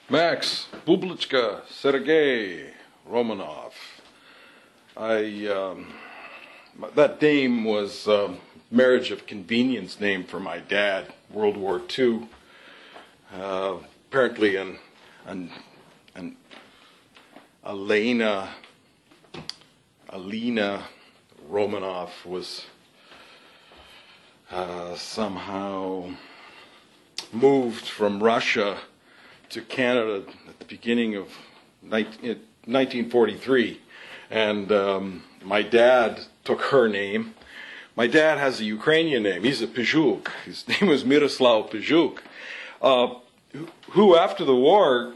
Max Levchin, Sergei, Romanoff. That name was marriage of convenience name for my dad, World War II. Apparently an Alina Romanoff was somehow moved from Russia to Canada at the beginning of 1943, and my dad took her name. My dad has a Ukrainian name. He's a Pizhuk. His name was Miroslav Pizhuk, who after the war,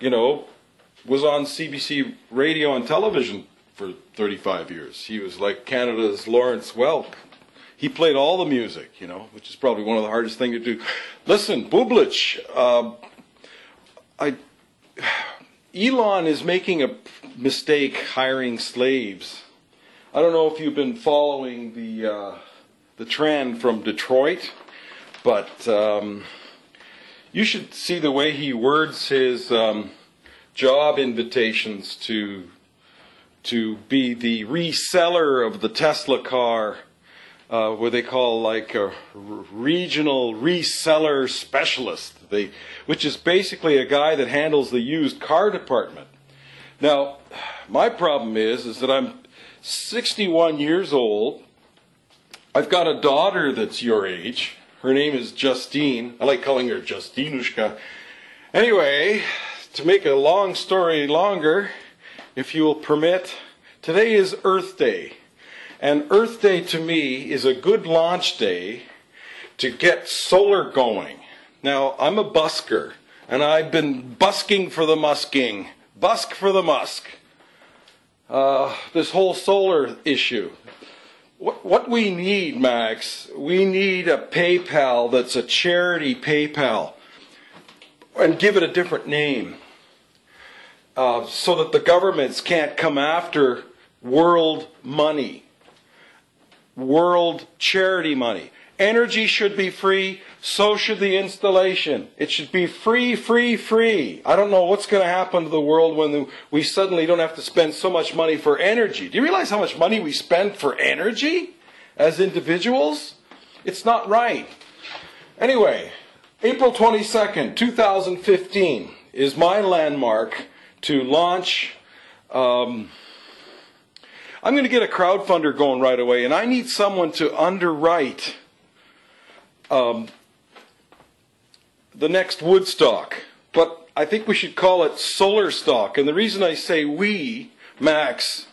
was on CBC radio and television for 35 years. He was like Canada's Lawrence Welk. He played all the music, which is probably one of the hardest things to do. Listen, Bublich, Elon is making a mistake hiring slaves. I don't know if you've been following the trend from Detroit, but you should see the way he words his job invitations to be the reseller of the Tesla car. What they call like a regional reseller specialist, which is basically a guy that handles the used car department. Now, my problem is that I'm 61 years old. I've got a daughter that's your age. Her name is Justine. I like calling her Justinushka. Anyway, to make a long story longer, if you will permit, today is Earth Day. And Earth Day to me is a good launch day to get solar going. Now, I'm a busker, and I've been busking for the musking. Busk for the musk. This whole solar issue. What we need, Max, we need a PayPal that's a charity PayPal. And give it a different name. So that the governments can't come after world money. World charity money. Energy should be free, so should the installation. It should be free, free, free. I don't know what's going to happen to the world when we suddenly don't have to spend so much money for energy. Do you realize how much money we spend for energy as individuals? It's not right. Anyway, April 22nd, 2015 is my landmark to launch. I'm going to get a crowdfunder going right away, and I need someone to underwrite the next Woodstock. But I think we should call it SOLARSTOCK. And the reason I say we, Max,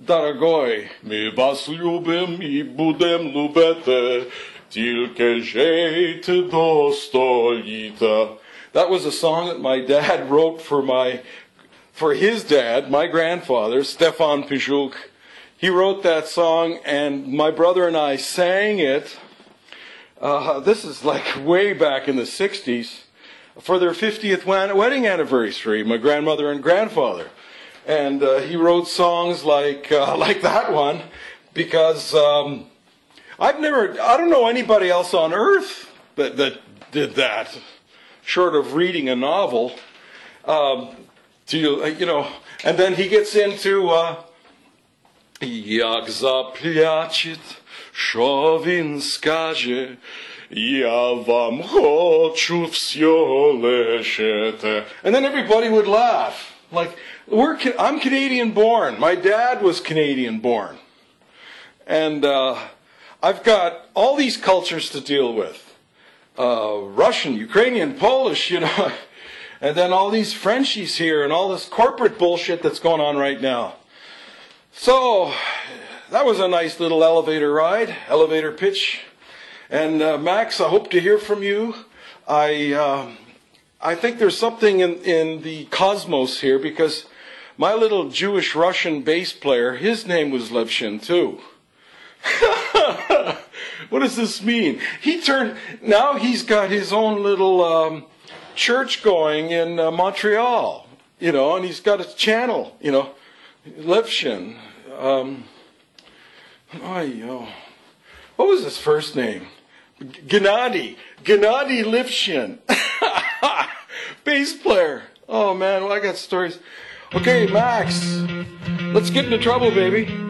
Dorogoy, my vas ljubim I budem lubete, tilke žejte dostojite. That was a song that my dad wrote for his dad, my grandfather, Stefan Pizhuk. He wrote that song, and my brother and I sang it. This is like way back in the 60s for their 50th wedding anniversary, my grandmother and grandfather. And he wrote songs like that one because I don't know anybody else on earth that did that, short of reading a novel. And then he gets into Jak zaplačit, що він скаже, я вам хочу всьо лишити. And then everybody would laugh. Like, I'm Canadian born. My dad was Canadian born. And I've got all these cultures to deal with. Russian, Ukrainian, Polish, and then all these Frenchies here and all this corporate bullshit that's going on right now. So, that was a nice little elevator ride, elevator pitch. And Max, I hope to hear from you. I think there's something in the cosmos here, because my little Jewish-Russian bass player, his name was Levchin too. What does this mean? Now he's got his own little church going in Montreal, and he's got a channel, Levchin. What was his first name? Gennady Levchin. Bass player. Oh man, well I got stories. Okay, Max, let's get into trouble, baby.